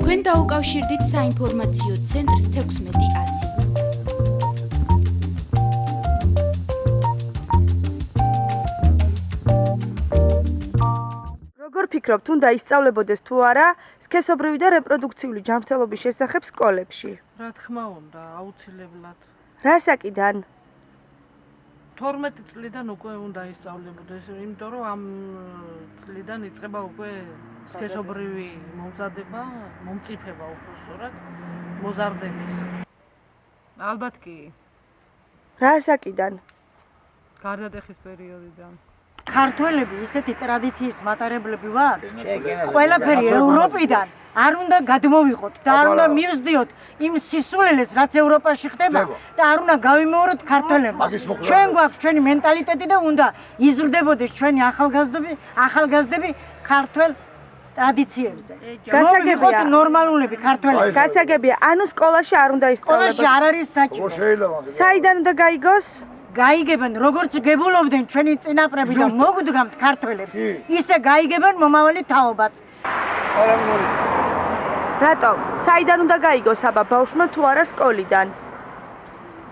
თქვენ დაუკავშირდით საინფორმაციო ცენტრს 1600. როგორ ფიქრობთ, უნდა ისწავლებოდეს თუ არა სქესობრივი და რეპროდუქციული ჯანმრთელობის შესახებ სკოლებში? რა თქმა უნდა, აუცილებლად. რა საკიდან? 12 წლიდან უკვე უნდა ისწავლებოდეს, იმიტომ რომ ამ წლიდან იწყება უკვე სქესობრივი მომზადება, მომწიფება უბრალოდ მოზარდების. ალბათ კი. რა საკიდან? გარდატეხის პერიოდიდან. ქართველები ისეთი ტრადიციის მატარებლები ვართ, ყველაფერი ევროპიდან არ უნდა გადმოვიყოთ და არ უნდა მივსდიოთ იმ სისულელეს, რაც ევროპაში ხდება და არ უნდა გავიმეოროთ ქართველებმა. ჩვენ გვაქვს ჩვენი მენტალიტეტი და უნდა იზრდებოდეს ჩვენი ახალგაზრდები ქართველ ტრადიციებზე. გასაგებია ნორმალულები ქართველები. გასაგებია, ანუ სკოლაში არ უნდა ისწავლebodეს. სკოლაში არ არის საჭირო. საიდან უნდა გაიგოს? გაიგებენ როგორც გებულობდნენ ჩვენი წინაპრები და მოგდგამთ ქართველებს, ისე გაიგებენ მომავალი თაობაც. რატომ? საიდან უნდა გაიგოს აბა ბავშვმა თუ არა სკოლიდან?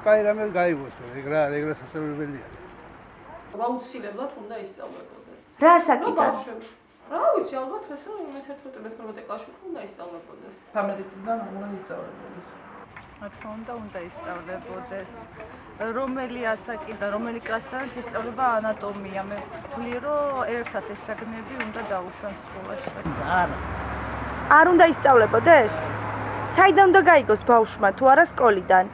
კაი რამე გაიგოს, ეგრა სასწავლებელია. აუცილებლად უნდა ისწავლებოდეს. რა საკიდან? რა ვიცი, ალბათ ესე 11-12 კლასში უნდა ისწავლებოდეს. 13 წლიდან უნდა ისწავლებოდეს. რა თქმა უნდა ისწავლებოდეს. რომელი ასაკიდან, რომელი კლასიდან ისწავლება ანატომია. მე ვთვლი, რომ ერთად ეს საგნები უნდა დაუშვან სკოლაში. არ უნდა ისწავლებოდეს? საიდან უნდა გაიგოს ბავშვმა თუ არა სკოლიდან?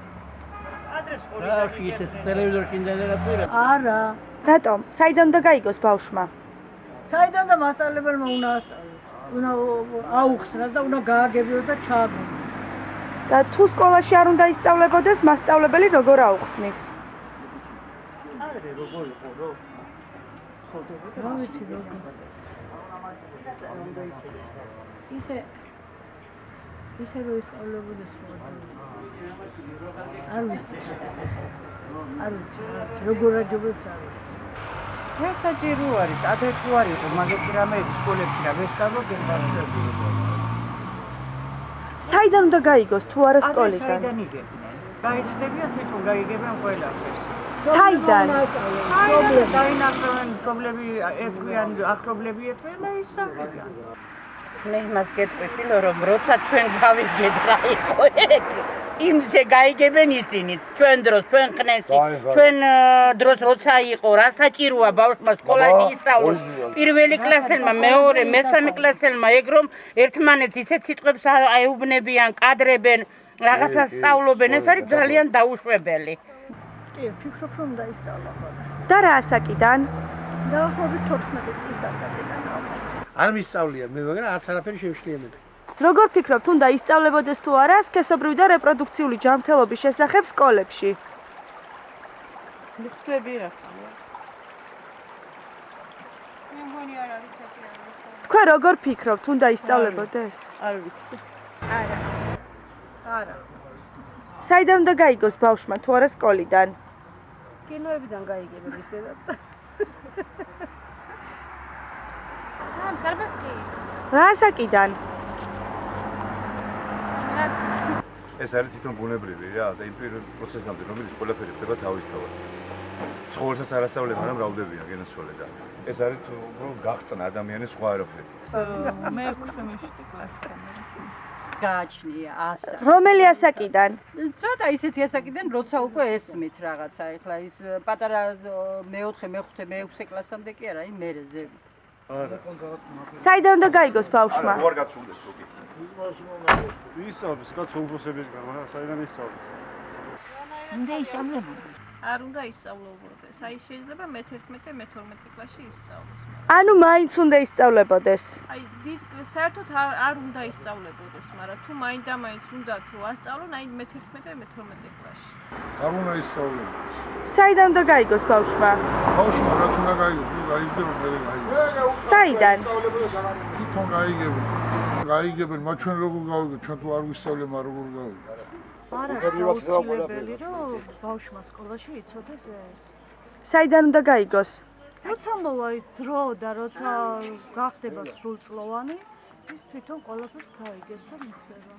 რა ის ტელევიზორში ინტერნეტი არა. რატომ? საიდან უნდა გაიგოს ბავშვმა? საიდან და მასწავლებელმა უნდა აუხსნას და უნდა გააგებინოს და ჩააგდოს. და თუ სკოლაში არ უნდა ისწავლებოდეს, მასწავლებელი როგორ აუხსნის? რა ვიცი როგორ. ისე რომ ისწავლებოდეს სკოლაში. არ ვიცი. როგორ აჯობებს არ ვიცი. რა საჭირო არის? ადრე თუ არ იყო მაგეთი რამე სკოლებში რა ვესწავლობდნენ ბავშვები. საიდან უნდა გაიგოს თუ არა სკოლიდან? საიდან იგებდნენ? გაიზრდებიან თვითონ გაიგებენ ყველაფერს. საიდან? საიდან დაინახავენ მშობლები ეთქვიან, ახლობლები ეთქვიან და ისახებიან. მე იმას გეტყვი შილო რომ როცა ჩვენ გავიგეთ რა იყო ეგ იმზე გაიგებენ ისინიც ჩვენ დროს ჩვენ ხნესი ჩვენ დროს როცა იყო რა საჭიროა ბავშვმა სკოლაში ისწავლოს პირველი კლასელმა მეორე მესამე კლასელმა ეგ რომ ერთმანეთს ისეთ სიტყვებს აეუბნებიან კადრებენ რაღაცას სწავლობენ ეს არის ძალიან დაუშვებელი კი ფიქრობ რომ დაისწავლებოდეს და რა ასაკიდან? დაახლოებით 14 წლის ასაკიდან ალბათ არ მისწავლია მე მაგრამ არც არაფერი შევშლია მე. როგორ ფიქრობთ, უნდა ისწავლებოდეს თუ არა სქესობრივი და რეპროდუქციული ჯანმრთელობის შესახებ სკოლებში? მიხდები რასაა? მე მგონი არ არის საჭირო. თქვენ როგორ ფიქრობთ, უნდა ისწავლებოდეს? არ ვიცი. არა. საიდან უნდა გაიგოს ბავშვმა თუ არა სკოლიდან? კინოებიდან გაიგებენ ისედაც. ალბათ კი. რა საკიდან? ეს არის თვითონ ბუნებრივი რა და იმ პროცესამდე რომელიც ყველაფერი ხდება თავისთავად. ცხოველსაც არ ასწავლებ, მაგრამ მრავლდებიან გენაცვალე და ეს არის უბრალოდ გაღწნა ადამიანის სხვა არაფერი. მე 6 კლასიდან. გააჩნია ასაკი. რომელი ასაკიდან? ცოტა ისეთი ასაკიდან როცა უკვე ესმით რაღაცა ეხლა ის პატარა მე-4, მე-5, მე-6 კლასამდე კი არა, იმ მერე ზევით. საიდან უნდა გაიგოს ბავშვმა? უარ გაცულდეს თუკი. ისწავლის კაცო უფროსებისგან, მაგრამ საიდან ისწავლის? უნდა ისწავლებოდეს. არ უნდა ისწავლობოდეს. აი შეიძლება მე-11, მე-12 კლასში ისწავლოს. ანუ მაინც უნდა ისწავლებოდეს. აი საერთოდ არ უნდა ისწავლებოდეს, მაგრამ თუ მაინდა-მაინც უნდა თუ ასწავლონ, აი მე-11, მე-12 კლასში. არ უნდა ისწავლებოდეს. საიდან უნდა გაიგოს ბავშვმა? ბავშვმა რა უნდა გაიგოს, გაიზრდება მე გაიგოს. საიდან? თვითონ გაიგებენ, მათ ჩვენ როგორ გავიგეთ, ჩვენ თუ არ ვისწავლებ, როგორ გავიგეთ. არ არის აუცილებელი რომ ბავშვმა სკოლაში იცოდეს ეს. საიდან უნდა გაიგოს? როცა მოვა ის დრო და როცა გახდება სრულწლოვანი, ის თვითონ ყველაფერს გაიგებს და მიხდება.